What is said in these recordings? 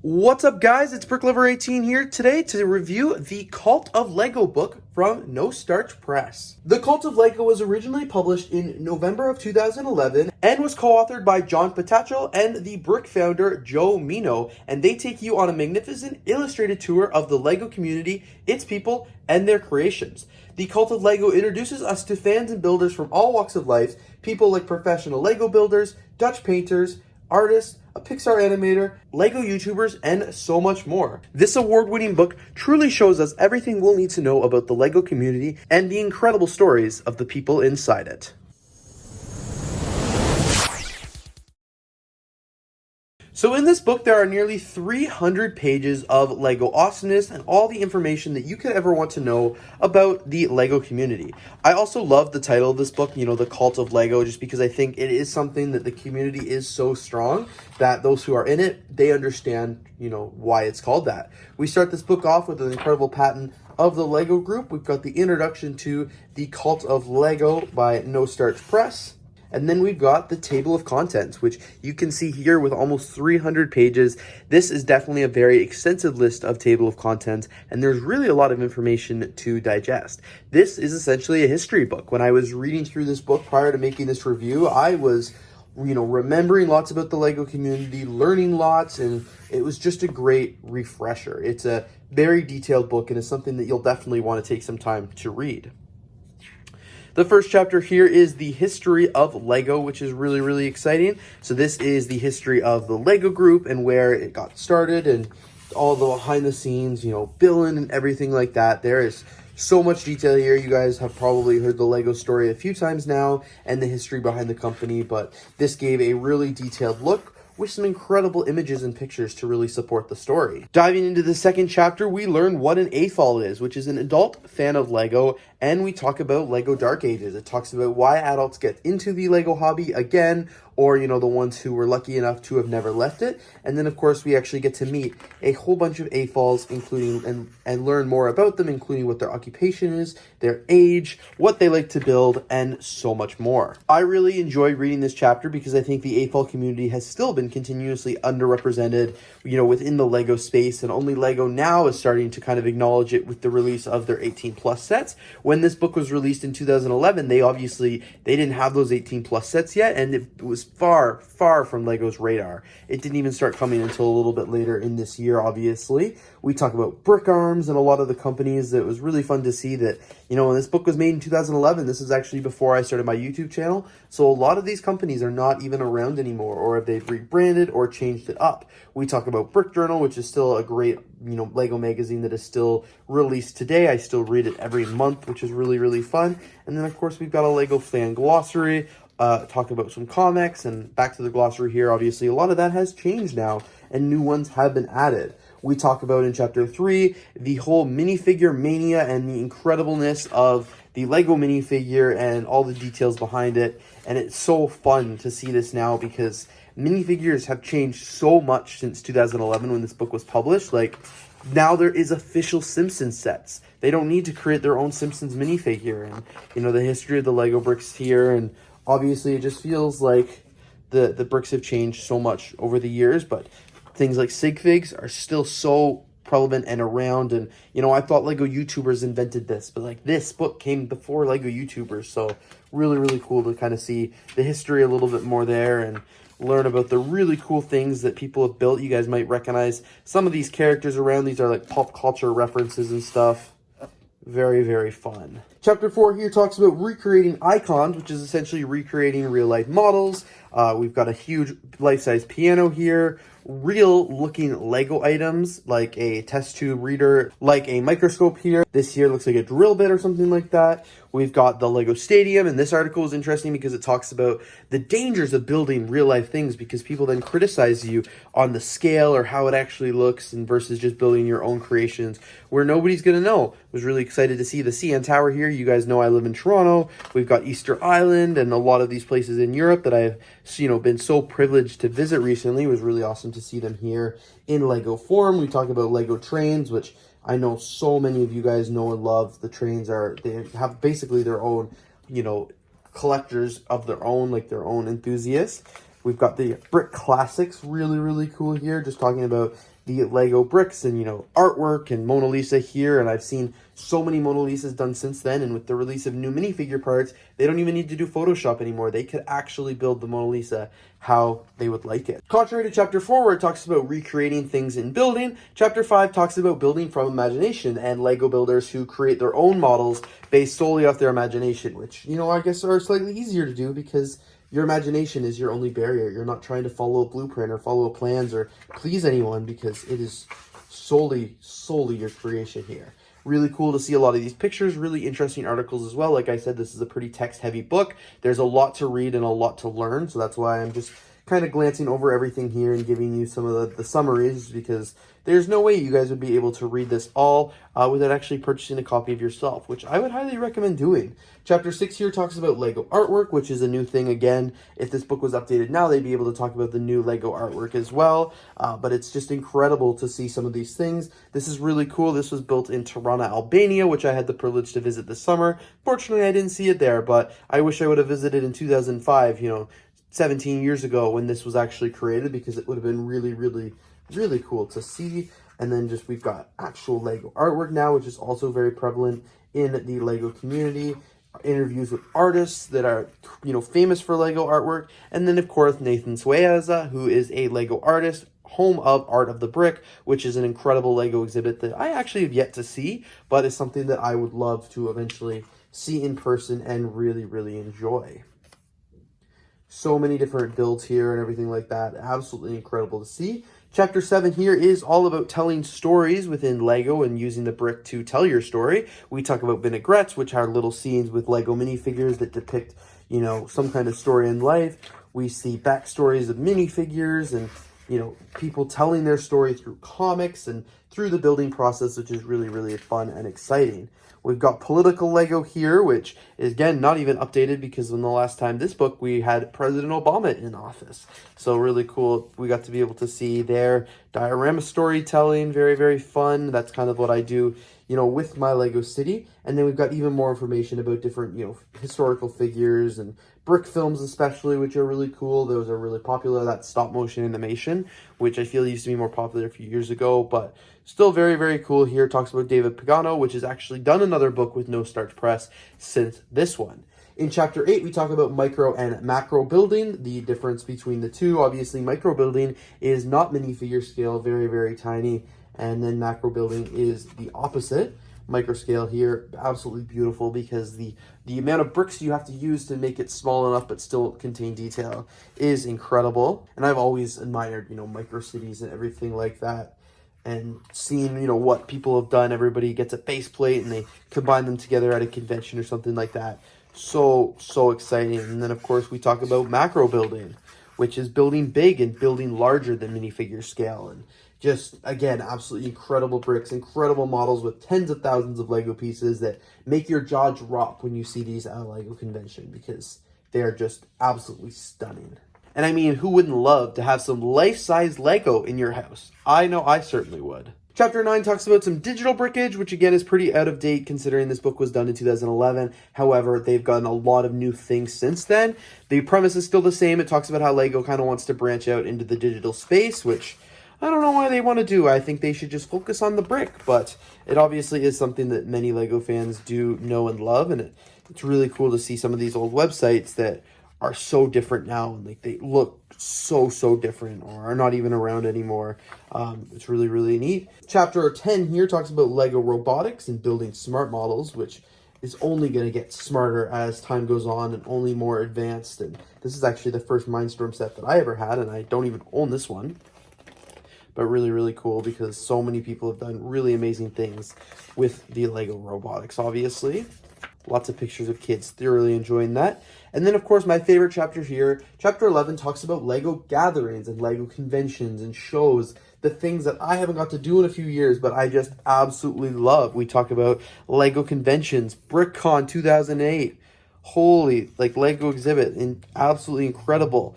What's up, guys? It's BrickLover18 here today to review the Cult of Lego book from No Starch Press. The Cult of Lego was originally published in November of 2011 and was co-authored by John Baichtal and the Brick founder Joe Meno, and they take you on a magnificent illustrated tour of the Lego community, its people, and their creations. The Cult of Lego introduces us to fans and builders from all walks of life, people like professional Lego builders, Dutch painters, artists, a Pixar animator, Lego YouTubers, and so much more. This award-winning book truly shows us everything we'll need to know about the Lego community and the incredible stories of the people inside it. So in this book, there are nearly 300 pages of Lego awesomeness and all the information that you could ever want to know about the Lego community. I also love the title of this book, the Cult of Lego, just because I think it is something that the community is so strong that those who are in it, they understand, why it's called that. We start this book off with an incredible patent of the Lego group. We've got the introduction to the Cult of Lego by No Starch Press. And then we've got the table of contents, which you can see here with almost 300 pages. This is definitely a very extensive list of table of contents, and there's really a lot of information to digest. This is essentially a history book. When I was reading through this book prior to making this review, I was, remembering lots about the Lego community, learning lots, and it was just a great refresher. It's a very detailed book, and it's something that you'll definitely want to take some time to read. The first chapter here is the history of Lego, which is really, really exciting. So this is the history of the Lego group and where it got started and all the behind the scenes, billing and everything like that. There is so much detail here. You guys have probably heard the Lego story a few times now and the history behind the company, but this gave a really detailed look with some incredible images and pictures to really support the story. Diving into the second chapter, we learn what an AFOL is, which is an adult fan of Lego, and we talk about Lego Dark Ages. It talks about why adults get into the Lego hobby again, or, the ones who were lucky enough to have never left it. And then, of course, we actually get to meet a whole bunch of AFOLs, including, and learn more about them, including what their occupation is, their age, what they like to build, and so much more. I really enjoyed reading this chapter because I think the AFOL community has still been continuously underrepresented, within the Lego space, and only Lego now is starting to kind of acknowledge it with the release of their 18+ sets. When this book was released in 2011, they didn't have those 18+ sets yet, and it was far from Lego's radar. It didn't even start coming until a little bit later in this year, obviously. We talk about Brick Arms and a lot of the companies. It was really fun to see that, when this book was made in 2011, this is actually before I started my YouTube channel. So a lot of these companies are not even around anymore, or if they've rebranded or changed it up. We talk about BrickJournal, which is still a great, Lego magazine that is still released today. I still read it every month, which is really, really fun. And then, of course, we've got a Lego fan glossary, talk about some comics, and back to the glossary here. Obviously, a lot of that has changed now, and new ones have been added. We talk about in chapter 3 the whole minifigure mania and the incredibleness of the Lego minifigure and all the details behind it. And it's so fun to see this now because minifigures have changed so much since 2011 when this book was published. Like, now there is official Simpsons sets. They don't need to create their own Simpsons minifigure. And, the history of the Lego bricks here, and obviously it just feels like the bricks have changed so much over the years, but things like sig figs are still so prevalent and around. And, I thought Lego YouTubers invented this, but this book came before Lego YouTubers. So really, really cool to kind of see the history a little bit more there and learn about the really cool things that people have built. You guys might recognize some of these characters around. These are like pop culture references and stuff. Very, very fun. Chapter 4 here talks about recreating icons, which is essentially recreating real-life models. We've got a huge life-size piano here, real-looking Lego items, like a test tube reader, like a microscope here. This here looks like a drill bit or something like that. We've got the Lego Stadium, and this article is interesting because it talks about the dangers of building real-life things because people then criticize you on the scale or how it actually looks and versus just building your own creations where nobody's going to know. I was really excited to see the CN Tower here. You guys know I live in Toronto. We've got Easter Island and a lot of these places in Europe that I've been so privileged to visit recently. It was really awesome to see them here in Lego form. We talk about Lego trains, which I know so many of you guys know and love. The trains they have basically their own, collectors of their own, like their own enthusiasts. We've got the Brick Classics, really, really cool here. Just talking about the Lego bricks and, artwork and Mona Lisa here. And I've seen so many Mona Lisas done since then. And with the release of new minifigure parts, they don't even need to do Photoshop anymore. They could actually build the Mona Lisa how they would like it. Contrary to chapter 4, where it talks about recreating things in building, chapter 5 talks about building from imagination and Lego builders who create their own models based solely off their imagination, which, I guess are slightly easier to do because your imagination is your only barrier. You're not trying to follow a blueprint or follow plans or please anyone because it is solely your creation here. Really cool to see a lot of these pictures, really interesting articles as well. Like I said, this is a pretty text-heavy book. There's a lot to read and a lot to learn, so that's why I'm just kind of glancing over everything here and giving you some of the summaries, because there's no way you guys would be able to read this all without actually purchasing a copy of yourself, which I would highly recommend doing. Chapter 6 here talks about Lego artwork, which is a new thing again. If this book was updated now, they'd be able to talk about the new Lego artwork as well, but it's just incredible to see some of these things. This is really cool. This was built in Tirana, Albania, which I had the privilege to visit this summer. Fortunately, I didn't see it there, but I wish I would have visited in 2005, 17 years ago when this was actually created, because it would have been really, really, really cool to see. And then we've got actual Lego artwork now, which is also very prevalent in the Lego community. Interviews with artists that are, famous for Lego artwork. And then, of course, Nathan Sueza, who is a Lego artist, home of Art of the Brick, which is an incredible Lego exhibit that I actually have yet to see, but is something that I would love to eventually see in person and really, really enjoy. So many different builds here and everything like that. Absolutely incredible to see. Chapter 7 here is all about telling stories within Lego and using the brick to tell your story. We talk about vinaigrettes, which are little scenes with Lego minifigures that depict, some kind of story in life. We see backstories of minifigures and, people telling their story through comics and through the building process, which is really, really fun and exciting. We've got political Lego here, which is, again, not even updated because when the last time this book, we had President Obama in office. So really cool. We got to be able to see their diorama storytelling. Very, very fun. That's kind of what I do, with my Lego city. And then we've got even more information about different, historical figures and brick films especially, which are really cool. Those are really popular. That stop motion animation, which I feel used to be more popular a few years ago, but still very, very cool here. Talks about David Pagano, which has actually done another book with No Starch Press since this one. In chapter 8, we talk about micro and macro building, the difference between the two. Obviously, micro building is not minifigure scale, very, very tiny, and then macro building is the opposite. Micro scale here, absolutely beautiful, because the amount of bricks you have to use to make it small enough but still contain detail is incredible. And I've always admired, micro cities and everything like that. And seeing, what people have done. Everybody gets a faceplate and they combine them together at a convention or something like that. So exciting. And then, of course, we talk about macro building, which is building big and building larger than minifigure scale. And just, again, absolutely incredible bricks, incredible models with tens of thousands of Lego pieces that make your jaw drop when you see these at a Lego convention, because they are just absolutely stunning. And I mean, who wouldn't love to have some life-size Lego in your house? I know I certainly would. Chapter 9 talks about some digital brickage, which again is pretty out of date considering this book was done in 2011. However, they've gotten a lot of new things since then. The premise is still the same. It talks about how Lego kind of wants to branch out into the digital space, which I don't know why they want to do. I think they should just focus on the brick, but it obviously is something that many Lego fans do know and love, and it's really cool to see some of these old websites that are so different now, and like they look so different or are not even around anymore. It's really, really neat. Chapter 10 here talks about Lego robotics and building smart models, which is only going to get smarter as time goes on and only more advanced. And this is actually the first Mindstorm set that I ever had, and I don't even own this one. But really, really cool, because so many people have done really amazing things with the Lego robotics, obviously. Lots of pictures of kids thoroughly enjoying that. And then, of course, my favorite chapter here, chapter 11, talks about Lego gatherings and Lego conventions and shows, the things that I haven't got to do in a few years, but I just absolutely love. We talk about Lego conventions, BrickCon 2008, holy, like Lego exhibit, and absolutely incredible.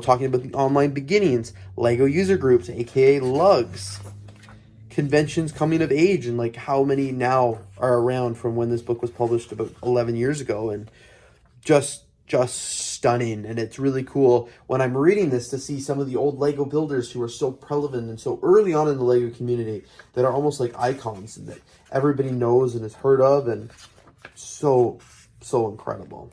Talking about the online beginnings, Lego user groups, aka lugs, conventions coming of age, and like how many now are around from when this book was published about 11 years ago, and just just stunning. And it's really cool when I'm reading this to see some of the old Lego builders who are so prevalent and so early on in the Lego community that are almost like icons and that everybody knows and has heard of, and so incredible.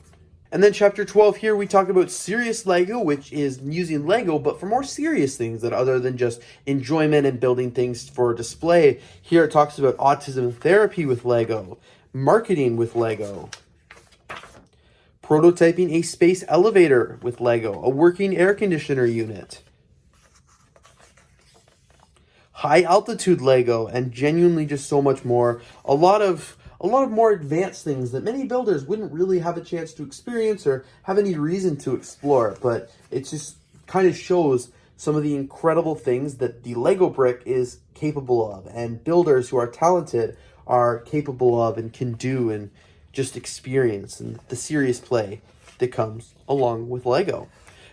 And then chapter 12 here, we talk about serious Lego, which is using Lego, but for more serious things that other than just enjoyment and building things for display. Here it talks about autism therapy with Lego, marketing with Lego, prototyping a space elevator with Lego, a working air conditioner unit, high altitude Lego, and genuinely just so much more. A lot of more advanced things that many builders wouldn't really have a chance to experience or have any reason to explore, but it just kind of shows some of the incredible things that the Lego brick is capable of, and builders who are talented are capable of and can do and just experience, and the serious play that comes along with Lego.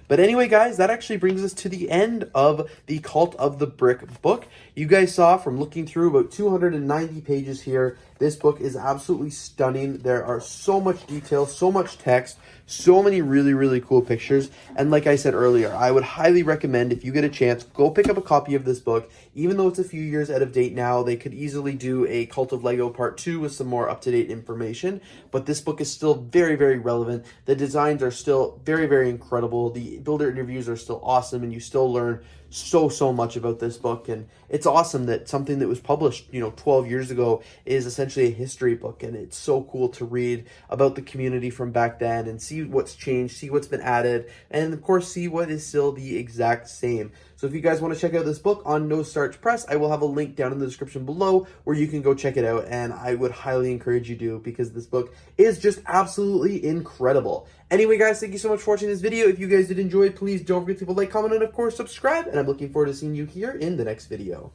But anyway, guys, that actually brings us to the end of the Cult of the Brick book. You guys saw from looking through about 290 pages here, this book is absolutely stunning. There are so much detail, so much text, so many really, really cool pictures. And like I said earlier, I would highly recommend, if you get a chance, go pick up a copy of this book. Even though it's a few years out of date now, they could easily do a Cult of Lego Part 2 with some more up-to-date information. But this book is still very, very relevant. The designs are still very, very incredible. The builder interviews are still awesome, and you still learn so much about this book. And it's awesome that something that was published 12 years ago is essentially a history book, and it's so cool to read about the community from back then and see what's changed, see what's been added, and of course see what is still the exact same. So if you guys want to check out this book on No Starch Press, I will have a link down in the description below where you can go check it out, and I would highly encourage you to, because this book is just absolutely incredible. Anyway, guys, thank you so much for watching this video. If you guys did enjoy, please don't forget to leave a like, comment, and of course subscribe, and I'm looking forward to seeing you here in the next video.